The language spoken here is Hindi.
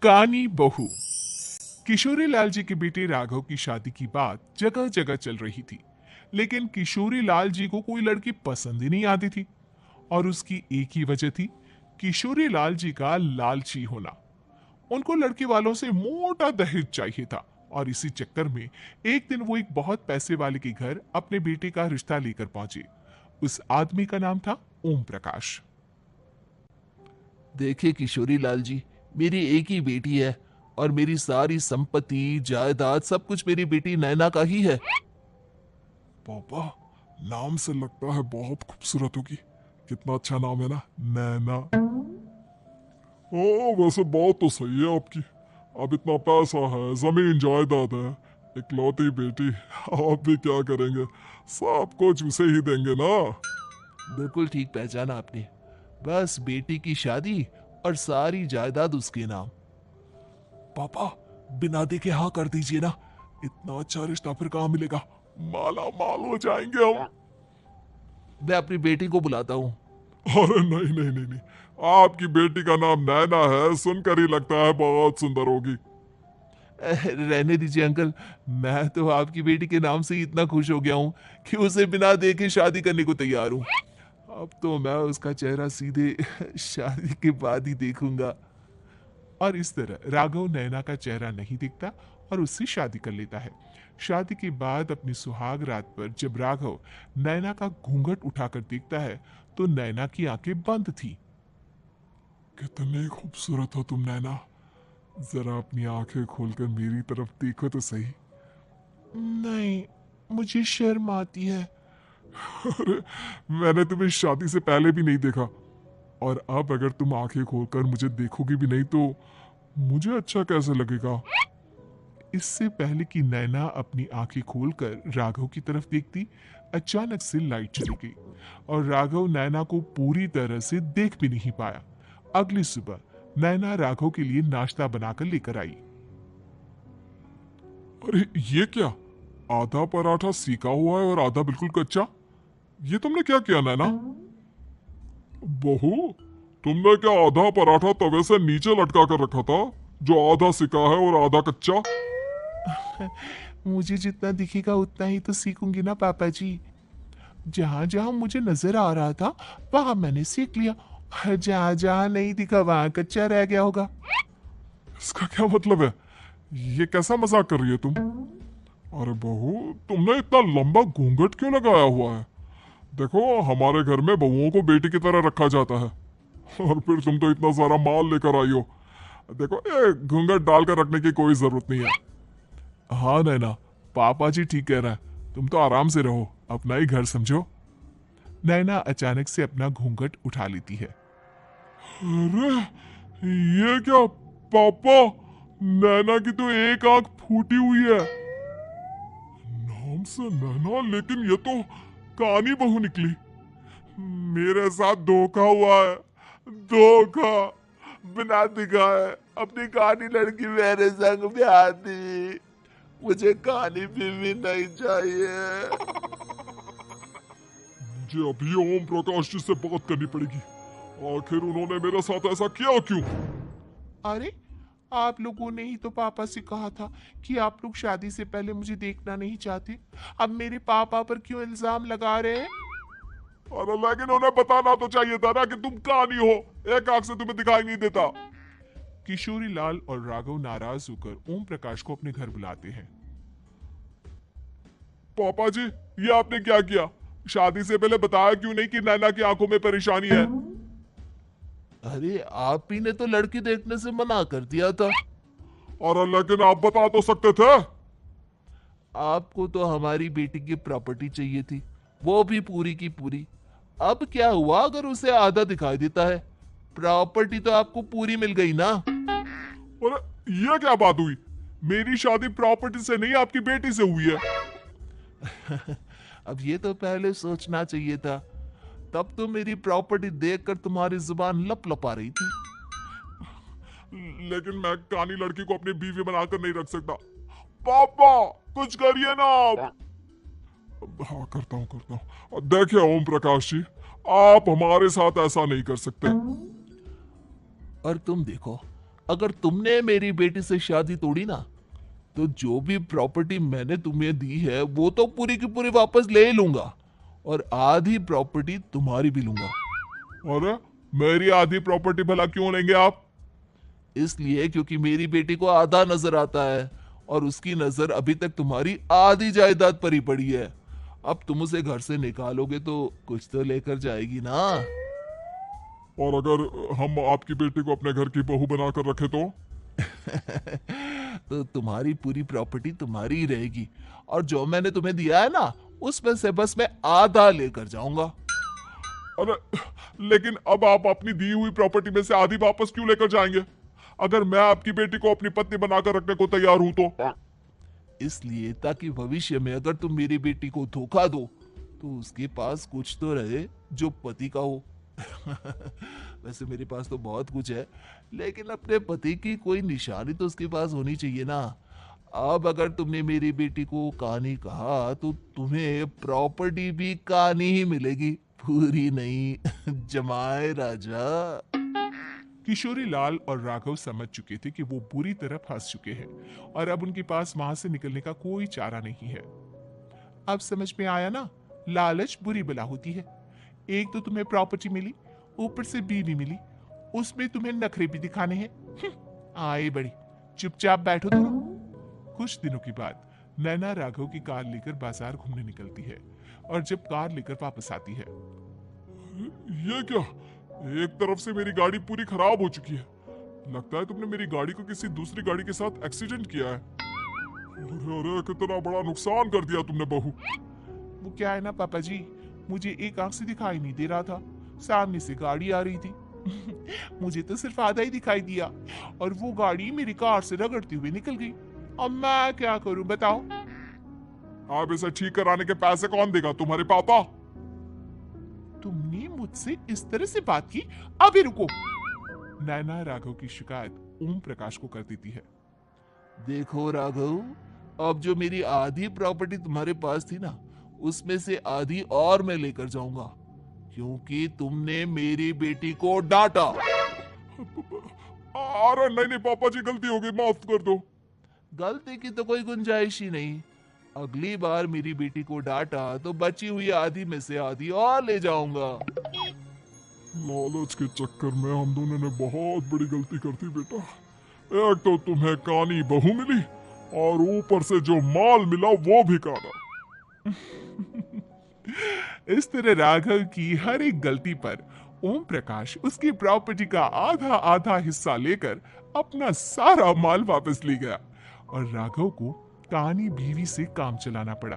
कानी बहू। किशोरी लाल जी के बेटे राघव की शादी की बात जगह जगह चल रही थी, लेकिन किशोरी लाल जी को कोई लड़की पसंद ही नहीं आती थी। और उसकी एक ही वजह थी, किशोरी लाल जी का लालची होना। उनको लड़की वालों से मोटा दहेज चाहिए था, और इसी चक्कर में एक दिन वो एक बहुत पैसे वाले के घर अपने बेटे का रिश्ता लेकर पहुंचे। उस आदमी का नाम था ओम प्रकाश। देखिए किशोरी लाल जी, मेरी एक ही बेटी है और मेरी सारी संपत्ति जायदाद सब कुछ मेरी बेटी नैना का ही है। पापा, नाम से लगता है बहुत खूबसूरत होगी। कितना अच्छा नाम है ना, नैना। ओ, वैसे बात तो सही है आपकी। अब इतना पैसा है, जमीन जायदाद है, इकलौती बेटी, आप भी क्या करेंगे? सब कुछ उसे ही देंगे ना। बिल्कुल ठीक पहचाना आपने। बस बेटी की शादी और सारी जायदाद उसके नाम। पापा, बिना देखे हाँ कर दीजिए ना। इतना अच्छा रिश्ता फिर कहाँ मिलेगा? माला माल हो जाएंगे हम। मैं अपनी बेटी को बुलाता हूँ। अरे नहीं नहीं नहीं नहीं, आपकी बेटी का नाम नैना है, सुनकर ही लगता है बहुत सुंदर होगी। रहने दीजिए अंकल, मैं तो आपकी बेटी के नाम से ही इतना खुश हो गया हूँ कि उसे बिना देखे शादी करने को तैयार हूँ। अब तो मैं उसका चेहरा सीधे शादी के बाद ही देखूंगा। और इस तरह राघव नैना का चेहरा नहीं दिखता और उससे शादी कर लेता है। शादी के बाद अपनी सुहाग रात पर जब राघव नैना का घूंघट उठाकर देखता है, तो नैना की आंखें बंद थी। कितनी खूबसूरत हो तुम नैना। जरा अपनी आंखें खोलकर मेरी तरफ देखो तो सही। नहीं, मुझे शर्म आती है। अरे, मैंने तुम्हें शादी से पहले भी नहीं देखा, और अब अगर तुम आंखें खोलकर मुझे देखोगी भी नहीं तो मुझे अच्छा कैसे लगेगा? इससे पहले कि नैना अपनी आंखें खोलकर राघव की तरफ देखती, अचानक से लाइट चली गई और राघव नैना को पूरी तरह से देख भी नहीं पाया। अगली सुबह नैना राघव के लिए नाश्ता बनाकर लेकर आई। अरे ये क्या? आधा पराठा सीका हुआ है और आधा बिल्कुल कच्चा। ये तुमने क्या किया नैना? बहू, तुमने क्या आधा पराठा तवे से नीचे लटका कर रखा था, जो आधा सिका है और आधा कच्चा? मुझे जितना दिखेगा उतना ही तो सीखूंगी ना पापा जी। जहां जहां मुझे नजर आ रहा था वहां मैंने सीख लिया, जहां जहां नहीं दिखा वहां कच्चा रह गया होगा। इसका क्या मतलब है? ये कैसा मजाक कर रही है तुम? अरे बहू, तुमने इतना लंबा घूंघट क्यों लगाया हुआ है? देखो, हमारे घर में बहुओं को बेटी की तरह रखा जाता है, और फिर तुम तो इतना सारा माल लेकर आई हो। देखो, ये घूंघट डालकर रखने की कोई जरूरत नहीं है। हाँ नैना, पापा जी ठीक कह रहा है, तुम तो आराम से रहो, अपना ही घर समझो। नैना अचानक से अपना घूंघट उठा लेती है। अरे ये क्या पापा, नैना की तो एक आंख फूटी हुई है। नाम से नैना, लेकिन ये तो कानी बहू निकली। मेरे साथ धोखा हुआ है, धोखा। बिना दिखाए अपनी कानी लड़की मेरे संग ब्याह दी। मुझे कानी बीवी नहीं चाहिए। मुझे अभी ओम प्रकाश जी से बात करनी पड़ेगी। आखिर उन्होंने मेरे साथ ऐसा किया क्यों? अरे, आप लोगों ने ही तो पापा से कहा था कि आप लोग शादी से पहले मुझे देखना नहीं चाहते। अब मेरे पापा पर क्यों इल्जाम लगा रहे हैं? अरे लेकिन उन्हें बताना तो चाहिए था ना कि तुम कानी हो, एक आंख से तुम्हें दिखाई नहीं देता। किशोरी लाल और राघव नाराज होकर ओम प्रकाश को अपने घर बुलाते हैं। पापा जी, ये आपने क्या किया? शादी से पहले बताया क्यों नहीं कि नैना की आंखों में परेशानी है? अरे आप ही ने तो लड़की देखने से मना कर दिया था। और लेकिन आप बता तो सकते थे। आपको तो हमारी बेटी की प्रॉपर्टी चाहिए थी, वो भी पूरी की पूरी। अब क्या हुआ अगर उसे आधा दिखाई देता है? प्रॉपर्टी तो आपको पूरी मिल गई ना। और ये क्या बात हुई? मेरी शादी प्रॉपर्टी से नहीं, आपकी बेटी से हुई है। अब ये तो पहले सोचना चाहिए था, तब तो मेरी प्रॉपर्टी देखकर तुम्हारी जुबान लप लपा रही थी। लेकिन मैं कानी लड़की को अपनी बीवी बनाकर नहीं रख सकता। पापा, कुछ करिए ना आप। हाँ, करता हूँ। देखिए ओम प्रकाश जी, आप हमारे साथ ऐसा नहीं कर सकते। और तुम देखो, अगर तुमने मेरी बेटी से शादी तोड़ी ना, तो जो भी प्रॉपर्टी मैंने तुम्हें दी है वो तो पूरी की पूरी वापस ले लूंगा, और आधी प्रॉपर्टी तुम्हारी भी लूंगा। अरे मेरी आधी प्रॉपर्टी भला क्यों लेंगे आप? इसलिए क्योंकि मेरी बेटी को आधा नजर आता है, और उसकी नजर अभी तक तुम्हारी आधी जायदाद पर ही पड़ी है। अब तुम उसे घर से निकालोगे तो कुछ तो लेकर जाएगी ना। और अगर हम आपकी बेटी को अपने घर की बहू बनाकर रखे तो? तो तुम्हारी पूरी प्रॉपर्टी तुम्हारी ही रहेगी, और जो मैंने तुम्हें दिया है ना, उसमें से बस मैं आधा लेकर जाऊंगा। अरे लेकिन अब आप अपनी दी हुई प्रॉपर्टी में से आधी वापस क्यों लेकर जाएंगे? अगर मैं आपकी बेटी को अपनी पत्नी बनाकर रखने को तैयार हूं तो? इसलिए ताकि भविष्य में अगर तुम मेरी बेटी को धोखा दो तो उसके पास कुछ तो रहे जो पति का हो। वैसे मेरे पास तो बहुत कुछ है, लेकिन अपने पति की कोई निशानी तो उसके पास होनी चाहिए ना। अब अगर तुमने मेरी बेटी को कहानी कहा तो तुम्हें प्रॉपर्टी भी कहानी ही मिलेगी, पूरी नहीं। जमाए राजा। किशोरी लाल और राघव समझ चुके थे कि वो बुरी तरह फंस चुके हैं और अब उनके पास वहां से निकलने का कोई चारा नहीं है। अब समझ में आया ना, लालच बुरी बला होती है। एक तो तुम्हें प्रॉपर्टी मिली, ऊपर से बीवी मिली, उसमें तुम्हें नखरे भी दिखाने हैं। आए बड़ी, चुपचाप बैठो दोनों। कुछ दिनों के बाद नैना राघव की कार लेकर बाजार घूमने निकलती है और जब कार लेकर वापस आती है, ये क्या? एक तरफ से मेरी गाड़ी पूरी खराब हो चुकी है। लगता है तुमने मेरी गाड़ी को किसी दूसरी गाड़ी के साथ एक्सीडेंट किया है। अरे अरे कितना बड़ा नुकसान कर दिया तुमने बहू। वो क्या है ना पापा जी, मुझे एक आंख से दिखाई नहीं दे रहा था, सामने से गाड़ी आ रही थी। मुझे तो सिर्फ आधा ही दिखाई दिया और वो गाड़ी मेरी कार से रगड़ती हुई निकल गई। अब मैं क्या करूं बताओ? आप इसे ठीक कराने के पैसे कौन देगा? तुम्हारे पापा? तुमने मुझसे इस तरह से बात की? अभी रुको। नैना राघव की शिकायत ओम प्रकाश को कर देती है। देखो राघव, अब जो मेरी आधी प्रॉपर्टी तुम्हारे पास थी ना, उसमें से आधी और मैं लेकर जाऊंगा, क्योंकि तुमने मेरी बेटी को डांटा। अरे नहीं नहीं पापा जी, गलती हो गई, माफ कर दो। गलती की तो कोई गुंजाइश ही नहीं। अगली बार मेरी बेटी को डांटा तो बची हुई आधी में से आधी और ले जाऊंगा। लालच के चक्कर में हम दोनों ने बहुत बड़ी गलती कर दी बेटा। एक तो तुम्हें कानी बहू मिली और ऊपर से जो माल मिला वो भी काना। इस तरह राघव की हर एक गलती पर ओम प्रकाश उसकी प्रॉपर्टी का आधा आधा हिस्सा लेकर अपना सारा माल वापस ले गया और राघव को कानी बीवी से काम चलाना पड़ा।